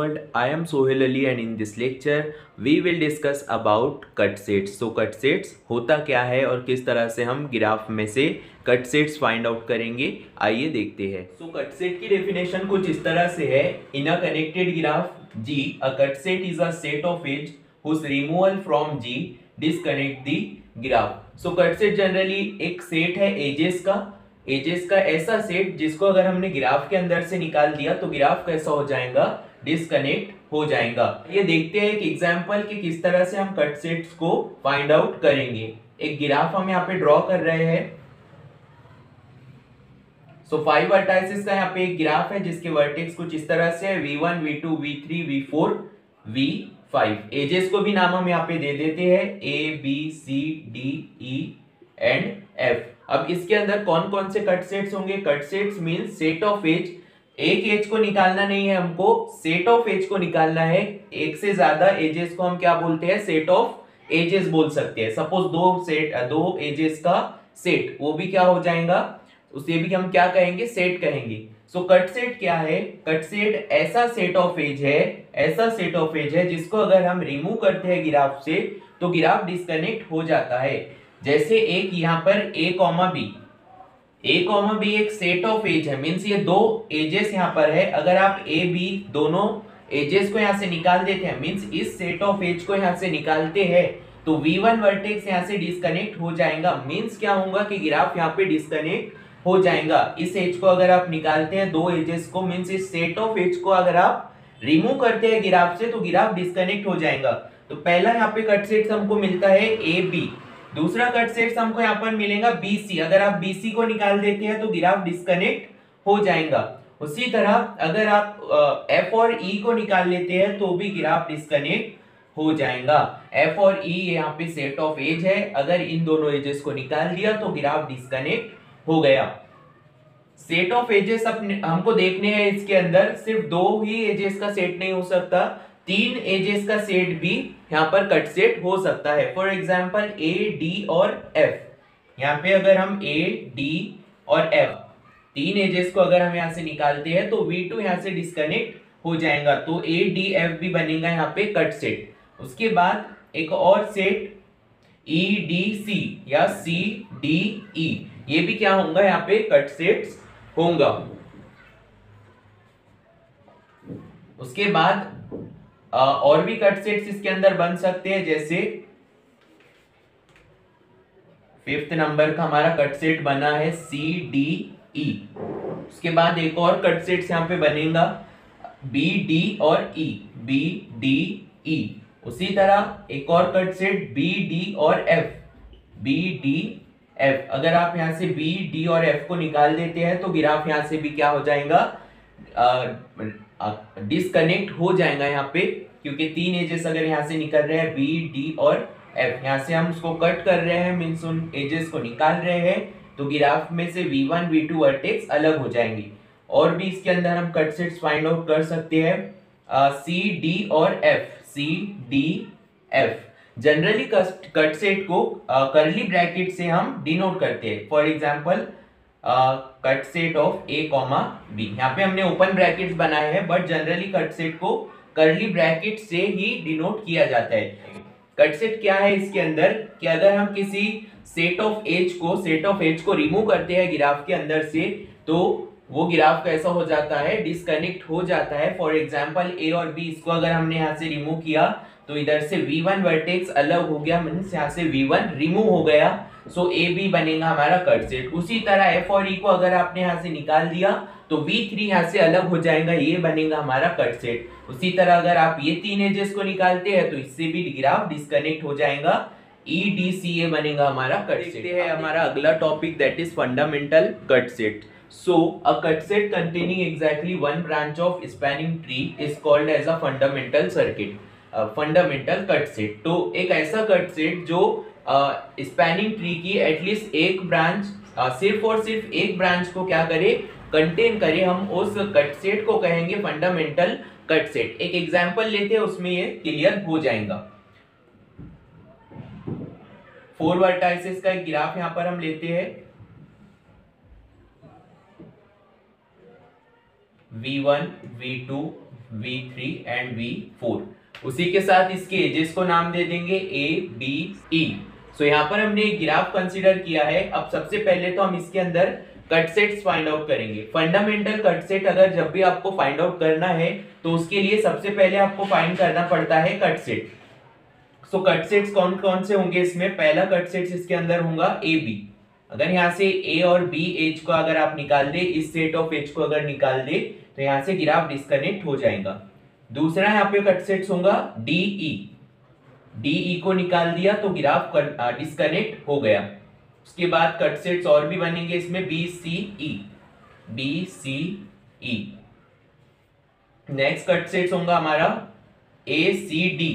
world. I am Sohail Ali and in this lecture we will discuss about cut sets. So cut sets होता क्या है और किस तरह से हम ग्राफ में से कट सेट्स फाइंड आउट करेंगे, आइए देखते हैं। सो कट सेट की डेफिनेशन कुछ इस तरह से है। In a connected graph G, a cut set is a set of edge whose removal from G disconnect the graph. So cut set generally एक सेट है एजेस का ऐसा सेट जिसको अगर हमने ग्राफ के अंदर से निकाल दिया तो ग्राफ कैसा हो जाएगा, डिस्कनेक्ट हो जाएगा। ये देखते हैं एक एग्जांपल कि किस तरह से हम कट सेट्स को फाइंड आउट करेंगे। एक ग्राफ हम यहाँ पे ड्रॉ कर रहे हैं। सो 5 वर्टाइसेस का यहाँ पे एक ग्राफ है जिसके वर्टेक्स कुछ इस तरह से है, V1, V2, V3, V4, V5। Edges को भी नाम हम यहाँ पे दे देते हैं A, B, C, D, E and F। अब इसके अंदर कौन कौन से कट सेट्स होंगे? Cut sets means set of edge. एक एज को निकालना नहीं है हमको, सेट ऑफ एज को निकालना है। एक से ज्यादा एजेस को हम क्या बोलते हैं? सेट ऑफ एजेस बोल सकते हैं। सपोज दो एजेस का सेट, वो भी क्या हो जाएगा, उसे भी हम क्या कहेंगे? सेट कहेंगे। सो कट सेट क्या है? कट सेट ऐसा सेट ऑफ एज है जिसको अगर हम रिमूव करते हैं ग्राफ से तो ग्राफ डिस्कनेक्ट हो जाता है। जैसे एक यहाँ पर A, B एक सेट ऑफ एज है, मींस ये दो एजेस यहाँ पर है। अगर आप A, B दोनों एजेस को यहाँ से निकाल देते हैं, मींस इस सेट ऑफ एज को यहाँ से निकालते हैं तो V1 वर्टेक्स यहाँ से डिस्कनेक्ट हो जाएगा। मींस क्या होगा कि ग्राफ यहाँ पे डिस्कनेक्ट हो जाएगा। इस एज को अगर आप निकालते हैं, दो एजेस को, मींस इस सेट ऑफ एज को अगर आप रिमूव करते हैं ग्राफ से तो ग्राफ डिस्कनेक्ट हो जाएगा। तो पहला यहाँ पे कट सेट हमको मिलता है AB। दूसरा कट सेट हमको यहाँ पर मिलेगा BC। अगर आप BC को निकाल देते हैं तो ग्राफ डिस्कनेक्ट हो जाएगा। उसी तरह अगर आप F और E को निकाल लेते हैं तो भी ग्राफ डिस्कनेक्ट हो जाएगा। F और E यहाँ पे सेट ऑफ एज है, अगर इन दोनों एजेस को निकाल दिया तो ग्राफ डिस्कनेक्ट हो गया। सेट ऑफ एजेस हमको देखने हैं, इसके अंदर सिर्फ दो ही एजेस का सेट नहीं हो सकता, 3 एजेस का सेट भी यहाँ पर कट सेट हो सकता है। फॉर एग्जाम्पल A, D और F। यहाँ पे अगर हम A, D और F 3 एजेस को अगर हम यहाँ से निकालते हैं तो V2 यहाँ से डिस्कनेक्ट हो जाएगा, तो A, D, F भी बनेगा यहाँ पे कट सेट। उसके बाद एक और सेट E, D, C या C, D, E, ये भी क्या होगा? यहाँ पे कट सेट्स होगा। उसके बाद और भी कट सेट्स इसके अंदर बन सकते हैं, जैसे 5th नंबर का हमारा कट सेट बना है CDE। उसके बाद एक और कट सेट्स यहाँ पे बनेगा BD और E, BDE। उसी तरह एक और कट सेट BD और F, BDF। अगर आप यहाँ से BD और F को निकाल देते हैं तो ग्राफ यहाँ से भी क्या हो जाएगा? डिस्कनेक्ट हो जाएगा यहाँ पे, क्योंकि 3 एजेस अगर यहाँ से निकल रहे हैं B, D और F, यहाँ से हम उसको कट कर रहे हैं, मीन्स उन एजेस को निकाल रहे हैं, तो ग्राफ में से V1, V2 वर्टेक्स अलग हो जाएंगी। और भी इसके अंदर हम कट सेट्स फाइंड आउट कर सकते हैं C, D और F, C, D, F। Generally cut set को कर्ली ब्रैकेट से हम डिनोट करते हैं। For example cut set of A, B। यहाँ पे हमने ओपन ब्रैकेट्स बनाए हैं, बट जनरली कट सेट को कर्ली ब्रैकेट से ही डिनोट किया जाता है। कट सेट क्या है इसके अंदर कि अगर हम किसी सेट ऑफ एज को रिमूव करते हैं ग्राफ के अंदर से तो वो ग्राफ कैसा हो जाता है? डिस्कनेक्ट हो जाता है। फॉर एग्जाम्पल A और B, इसको अगर हमने यहाँ से रिमूव किया तो इधर से V1 वर्टेक्स अलग हो गया, मींस यहाँ से V1 रिमूव हो गया, सो AB बनेगा हमारा कट सेट। उसी तरह F और E को अगर आपने यहाँ से निकाल दिया तो V3 यहाँ से अलग हो जाएगा, ये बनेगा हमारा कट सेट। उसी तरह अगर आप ये 3 एजेस को निकालते हैं तो इससे भी ग्राफ डिस्कनेक्ट हो जाएगा, EDCA बनेगा हमारा कट सेट। है हमारा अगला topic, that is fundamental cut set. So a cut set containing exactly one branch of spanning tree is called as a fundamental circuit, fundamental cut set। तो एक ऐसा कट सेट जो spanning tree की at least एक branch, सिर्फ और सिर्फ एक ब्रांच को क्या करे? कंटेन करे, हम उस कट सेट को कहेंगे फंडामेंटल कट सेट। एक एग्जांपल लेते हैं, उसमें ये क्लियर हो जाएगा। 4 वर्टाइसेस का एक ग्राफ यहां पर हम लेते हैं, V1, V2, V3 and V4। उसी के साथ इसके एजेस को नाम दे देंगे A, B, E। सो यहाँ पर हमने एक ग्राफ कंसीडर किया है। अब सबसे पहले तो हम इसके अंदर कट सेट्स फाइंड आउट करेंगे। फंडामेंटल कट सेट अगर जब भी आपको फाइंड आउट करना है तो उसके लिए सबसे पहले आपको फाइंड करना पड़ता है cut set. So cut sets कौन कौन से होंगे इसमें? पहला कट सेट्स इसके अंदर होगा ए बी। अगर यहाँ से ए और बी एज को अगर आप निकाल दे, इस सेट ऑफ एज को अगर निकाल दे तो यहाँ से ग्राफ डिस्कनेक्ट हो जाएगा। दूसरा यहाँ पे कट सेट्स होगा डी ई। डी ई को निकाल दिया तो ग्राफ डिस्कनेक्ट हो गया। उसके बाद कट सेट्स और भी बनेंगे इसमें B C E, B C E. Next cut sets होगा हमारा A C D,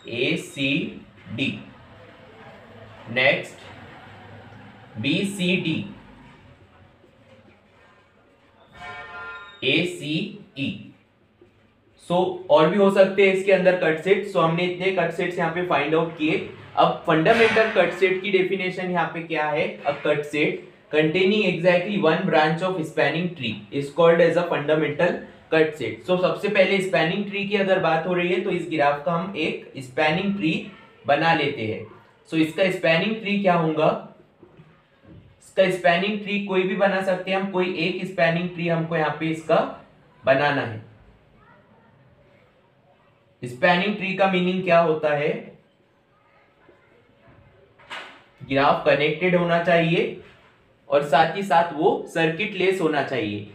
A C D. Next B C D, A C E. So और भी हो सकते हैं इसके अंदर कट सेट। सो हमने इतने कट सेट्स यहाँ पे फाइंड आउट किए। अब फंडामेंटल कट सेट की डेफिनेशन यहाँ पे क्या है? अ cut set containing exactly one branch of spanning tree is called as a fundamental cut set। सो सबसे पहले स्पैनिंग ट्री की अगर बात हो रही है तो इस ग्राफ का हम एक स्पैनिंग ट्री बना लेते हैं। सो इसका स्पैनिंग ट्री क्या होगा? इसका स्पैनिंग ट्री कोई भी बना सकते हैं हम, कोई एक स्पैनिंग ट्री हमको यहाँ पे इसका बनाना है। स्पैनिंग ट्री का मीनिंग क्या होता है? ग्राफ कनेक्टेड होना चाहिए और साथ ही साथ वो सर्किट लेस होना चाहिए।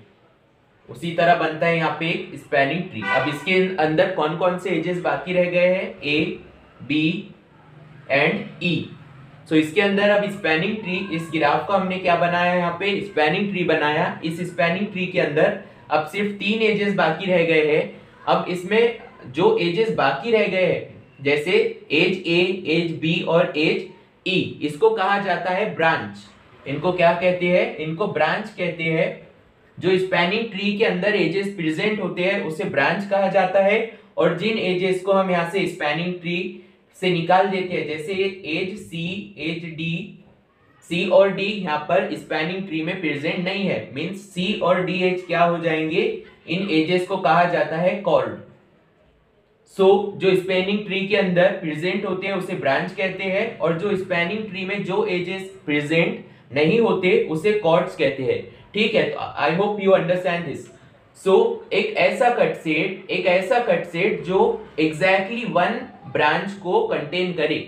उसी तरह बनता है यहाँ पे एक स्पैनिंग ट्री। अब इसके अंदर कौन कौन से एजेस बाकी रह गए हैं? ए, बी एंड ई। सो इसके अंदर अब स्पैनिंग ट्री, इस ग्राफ का हमने क्या बनाया? यहाँ पे स्पैनिंग ट्री बनाया। इस स्पैनिंग ट्री के अंदर अब सिर्फ 3 एजेस बाकी रह गए हैं। अब इसमें जो एजेस बाकी रह गए हैं, जैसे एज ए, एज बी और एज ई, इसको कहा जाता है ब्रांच। इनको क्या कहते हैं? इनको ब्रांच कहते हैं। जो स्पैनिंग ट्री के अंदर एजेस प्रेजेंट होते हैं उसे ब्रांच कहा जाता है। और जिन एजेस को हम यहाँ से स्पैनिंग ट्री से निकाल देते हैं, जैसे एज सी, एज डी, सी और डी यहाँ पर स्पैनिंग ट्री में प्रेजेंट नहीं है, मींस सी और डी एज क्या हो जाएंगे? इन एजेस को कहा जाता है कॉर्ड। सो जो स्पैनिंग ट्री के अंदर प्रेजेंट होते हैं उसे ब्रांच कहते हैं, और जो स्पैनिंग ट्री में जो एजेस प्रेजेंट नहीं होते उसे कॉर्ड्स कहते हैं। ठीक है, तो I hope you understand this. So एक ऐसा कट सेट जो एग्जैक्टली वन ब्रांच को कंटेन करे।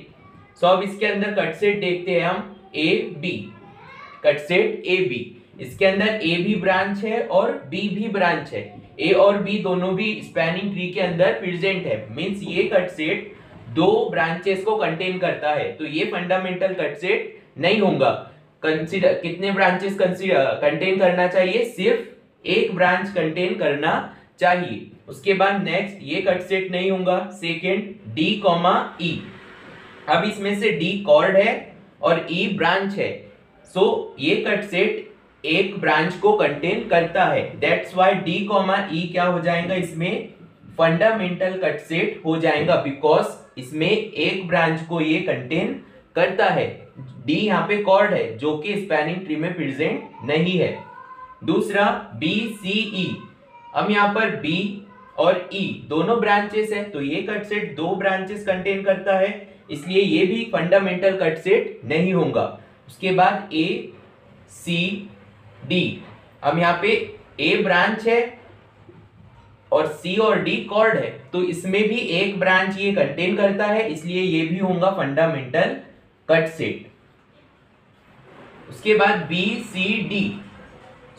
सो अब इसके अंदर कट सेट देखते हैं हम A B, cut set A B. इसके अंदर ए भी ब्रांच है और बी भी ब्रांच है। ए और बी दोनों भी स्पैनिंग ट्री के अंदर प्रेजेंट है, मींस ये कट सेट 2 ब्रांचेस को कंटेन करता है। तो ये फंडामेंटल कट सेट नहीं होगा। कंसीडर कितने ब्रांचेस कंटेन करना चाहिए? सिर्फ एक ब्रांच कंटेन करना चाहिए। उसके बाद नेक्स्ट ये कट सेट नहीं होगा। सेकेंड डी कॉमा ई। अब इसमें से डी कॉर्ड है और ई ब्रांच है। सो ये कट सेट एक ब्रांच को कंटेन करता है। दैट्स व्हाई डी कॉमा ई क्या हो जाएगा? इसमें फंडामेंटल कट सेट हो जाएगा, बिकॉज इसमें एक ब्रांच को ये कंटेन करता है। डी यहाँ पे कॉर्ड है जो कि स्पैनिंग ट्री में प्रेजेंट नहीं है। दूसरा बी सी ई। अब यहाँ पर बी और ई दोनों ब्रांचेस है, तो ये कट सेट 2 ब्रांचेस कंटेन करता है, इसलिए ये भी फंडामेंटल कट सेट नहीं होगा। उसके बाद ए सी डी। अब यहाँ पे ए ब्रांच है और सी और डी कॉर्ड है, तो इसमें भी एक ब्रांच ये कंटेन करता है, इसलिए ये भी होगा फंडामेंटल कट सेट। उसके बाद बी सी डी।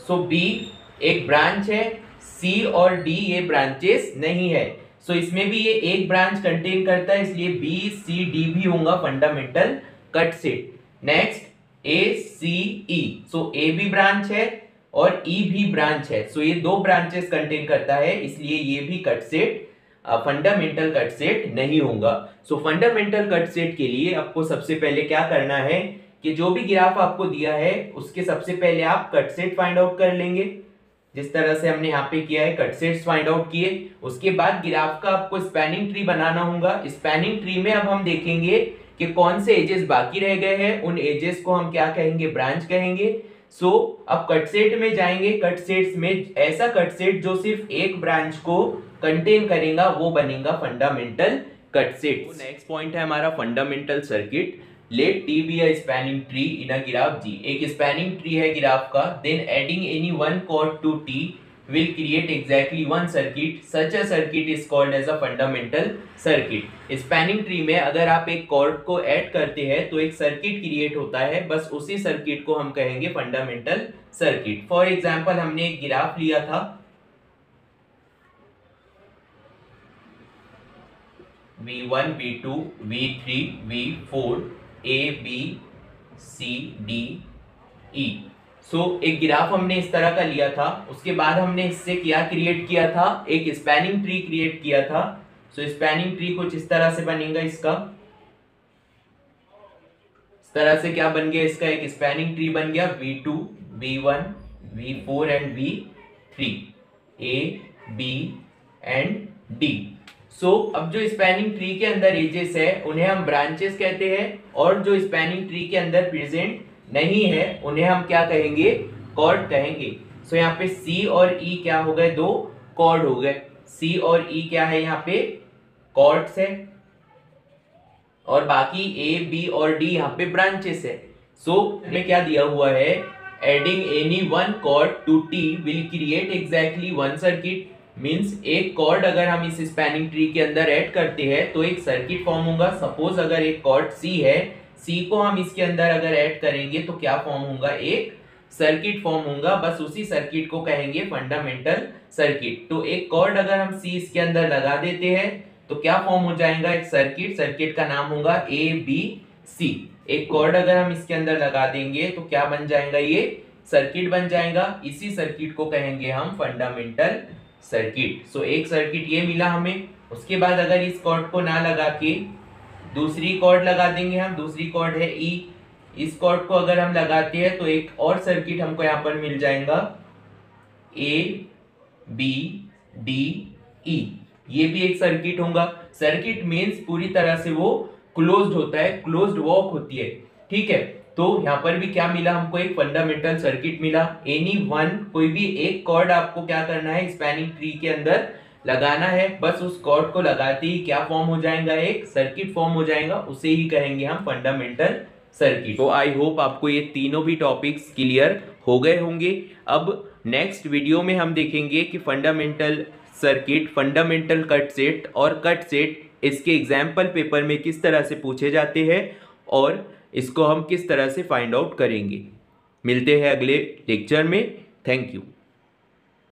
सो बी एक ब्रांच है, सी और डी ये ब्रांचेस नहीं है, सो इसमें भी ये एक ब्रांच कंटेन करता है, इसलिए बी सी डी भी होगा फंडामेंटल कट सेट। नेक्स्ट ए सी ई। सो ए भी ब्रांच है और ई भी ब्रांच है, सो ये 2 ब्रांचेस कंटेन करता है, इसलिए ये भी cut set fundamental cut set नहीं होगा। सो फंडामेंटल कट सेट के लिए आपको सबसे पहले क्या करना है कि जो भी ग्राफ आपको दिया है उसके सबसे पहले आप कट सेट फाइंड आउट कर लेंगे, जिस तरह से हमने यहाँ पे किया है, कट सेट्स फाइंड आउट किए। उसके बाद ग्राफ का आपको स्पैनिंग ट्री बनाना होगा। स्पैनिंग ट्री में अब हम देखेंगे कि कौन से एजेस बाकी रह गए हैं, उन एजेस को हम क्या कहेंगे? ब्रांच कहेंगे। सो अब कट सेट में जाएंगे। कट सेट्स में ऐसा कट सेट जो सिर्फ एक ब्रांच को कंटेन करेगा वो बनेगा fundamental cut set. Next point है हमारा fundamental circuit. Let T be a spanning tree in a graph G. एक स्पैनिंग ट्री है ग्राफ का, then adding any one chord to T will create exactly one circuit. Such a circuit is called as a fundamental circuit. Spanning tree में अगर आप एक cord को add करते हैं तो एक सर्किट क्रिएट होता है, बस उसी सर्किट को हम कहेंगे फंडामेंटल सर्किट। फॉर एग्जांपल हमने एक ग्राफ लिया था V1, V2, V3, V4, A, B, C, D, E। एक ग्राफ हमने इस तरह का लिया था। उसके बाद हमने इससे क्या क्रिएट किया था, एक स्पैनिंग ट्री क्रिएट किया था। स्पैनिंग ट्री कुछ इस तरह से बनेगा इसका, इस तरह से क्या बन गया इसका, एक स्पैनिंग ट्री बन गया V2, V1, V4 and V3, A, B and D। अब जो स्पैनिंग ट्री के अंदर एजेस है उन्हें हम ब्रांचेस कहते हैं, और जो स्पैनिंग ट्री के अंदर प्रेजेंट नहीं है उन्हें हम क्या कहेंगे, कॉर्ड कहेंगे। यहाँ पे C और E क्या हो गए, दो कॉर्ड हो गए। C और E क्या है, यहाँ पे कॉर्ड्स है, और बाकी A, B और D यहाँ पे ब्रांचेस है। में क्या दिया हुआ है, एडिंग एनी वन कॉर्ड टू T will create exactly one circuit. Means एक कॉर्ड अगर हम इस स्पैनिंग ट्री के अंदर ऐड करते हैं तो एक सर्किट फॉर्म होगा। सपोज अगर एक कॉर्ड C है, C को हम इसके अंदर अगर ऐड करेंगे तो क्या फॉर्म होगा, एक सर्किट फॉर्म होगा। बस उसी सर्किट को कहेंगे फंडामेंटल सर्किट। तो एक कॉर्ड अगर हम C इसके अंदर लगा देते हैं तो क्या फॉर्म हो जाएगा, एक सर्किट। सर्किट का नाम होगा ABC। एक कॉर्ड अगर हम इसके अंदर लगा देंगे तो क्या बन जाएगा, ये सर्किट बन जाएगा। इसी सर्किट को कहेंगे हम फंडामेंटल सर्किट। एक सर्किट ये मिला हमें। उसके बाद अगर इस कॉर्ड को ना लगा के दूसरी कॉर्ड लगा देंगे हम, दूसरी कॉर्ड है E। इस कॉर्ड को अगर हम लगाते हैं तो एक और सर्किट हमको यहाँ पर मिल जाएगा A, B, D, E। ये भी एक सर्किट होगा। सर्किट मीन्स पूरी तरह से वो क्लोज्ड होता है, क्लोज्ड वॉक होती है, ठीक है। यहाँ पर भी क्या मिला हमको, एक फंडामेंटल सर्किट मिला। एनी वन, कोई भी एक कॉर्ड आपको क्या करना है, स्पैनिंग ट्री के अंदर लगाना है। बस उस कॉर्ड को लगाते ही क्या फॉर्म हो जाएगा, एक सर्किट फॉर्म हो जाएगा। उसे ही कहेंगे हम फंडामेंटल सर्किट। तो आई होप आपको ये तीनों भी टॉपिक्स क्लियर हो गए होंगे। अब नेक्स्ट वीडियो में हम देखेंगे कि fundamental circuit, fundamental cut set और कट सेट इसके एग्जाम्पल पेपर में किस तरह से पूछे जाते हैं और इसको हम किस तरह से फाइंड आउट करेंगे। मिलते हैं अगले लेक्चर में। Thank you.